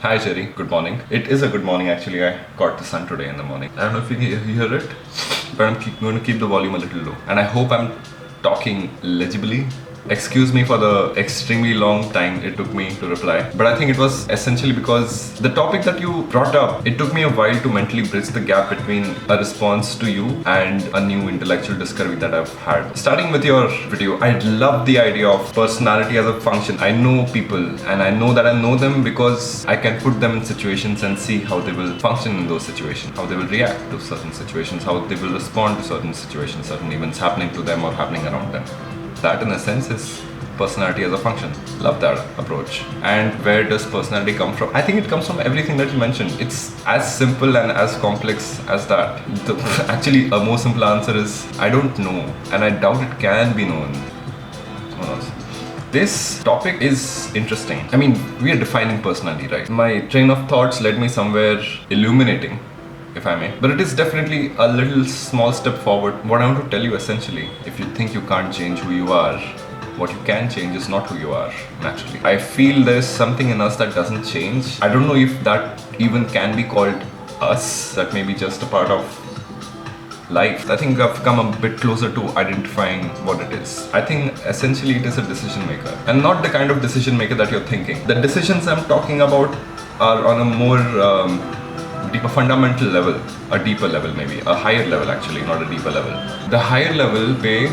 Hi Jerry, good morning. It is a good morning actually. I caught the sun today in the morning. I don't know if you can hear it, but going to keep the volume a little low. And I hope I'm talking legibly. Excuse me for the extremely long time it took me to reply, but I think it was essentially because the topic that you brought up, it took me a while to mentally bridge the gap between a response to you and a new intellectual discovery that I've had. Starting with your video, I love the idea of personality as a function. I know people and I know that I know them because I can put them in situations and see how they will function in those situations, how they will react to certain situations, how they will respond to certain situations, certain events happening to them or happening around them. That in a sense is personality as a function. Love that approach. And where does personality come from? I think it comes from everything that you mentioned. It's as simple and as complex as that. Actually, a more simple answer is I don't know, and I doubt it can be known. Who knows? This topic is interesting. I mean, we are defining personality, right? My train of thoughts led me somewhere illuminating, if I may. But it is definitely a little small step forward. What I want to tell you essentially, if you think you can't change who you are, what you can change is not who you are, naturally. I feel there's something in us that doesn't change. I don't know if that even can be called us. That may be just a part of life. I think I've come a bit closer to identifying what it is. I think essentially it is a decision maker, and not the kind of decision maker that you're thinking. The decisions I'm talking about are on a more deeper fundamental level, a deeper level maybe, a higher level actually, not a deeper level. The higher level way,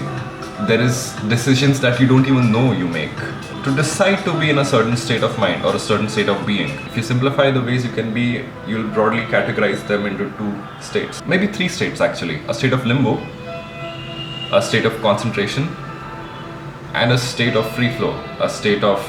there is decisions that you don't even know you make. To decide to be in a certain state of mind or a certain state of being, if you simplify the ways you can be, you'll broadly categorize them into two states. Maybe three states actually. A state of limbo, a state of concentration, and a state of free flow, a state of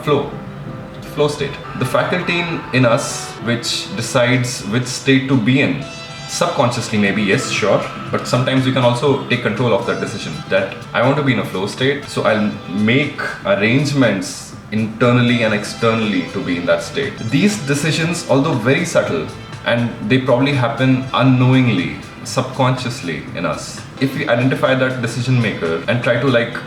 flow state. The faculty in us which decides which state to be in, subconsciously maybe, yes, sure, but sometimes you can also take control of that decision, that I want to be in a flow state, so I'll make arrangements internally and externally to be in that state. These decisions, although very subtle, and they probably happen unknowingly, subconsciously in us, if we identify that decision maker and try to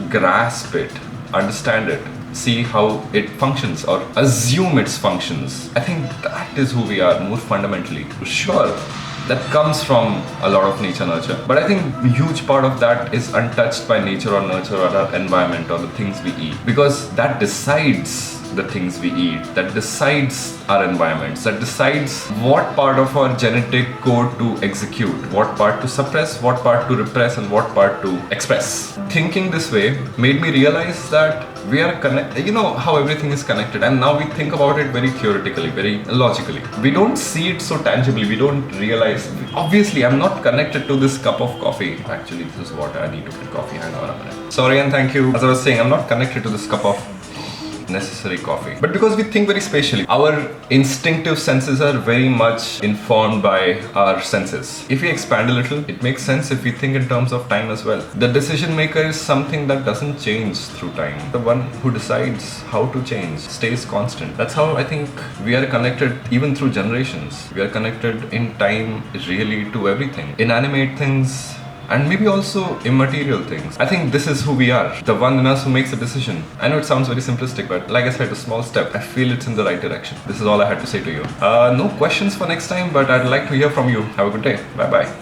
grasp it, understand it, see how it functions or assume its functions, I think that is who we are more fundamentally. Sure, that comes from a lot of nature nurture, but I think a huge part of that is untouched by nature or nurture or our environment or the things we eat, because that decides the things we eat, that decides our environments, that decides what part of our genetic code to execute, what part to suppress, what part to repress, and what part to express. Thinking this way made me realize that we are connected. You know how everything is connected, and now we think about it very theoretically, very logically. We don't see it so tangibly. We don't realize. Obviously, I'm not connected to this cup of coffee. Actually, this is water. I need to get coffee. Hang on a minute. Sorry and thank you. As I was saying, I'm not connected to this cup of necessary coffee. But because we think very spatially, our instinctive senses are very much informed by our senses. If we expand a little, it makes sense if we think in terms of time as well. The decision maker is something that doesn't change through time. The one who decides how to change stays constant. That's how I think we are connected even through generations. We are connected in time really to everything. Inanimate things, and maybe also immaterial things. I think this is who we are, the one in us who makes a decision. I know it sounds very simplistic, but like I said, a small step. I feel it's in the right direction. This is all I had to say to you. No questions for next time, but I'd like to hear from you. Have a good day. Bye bye.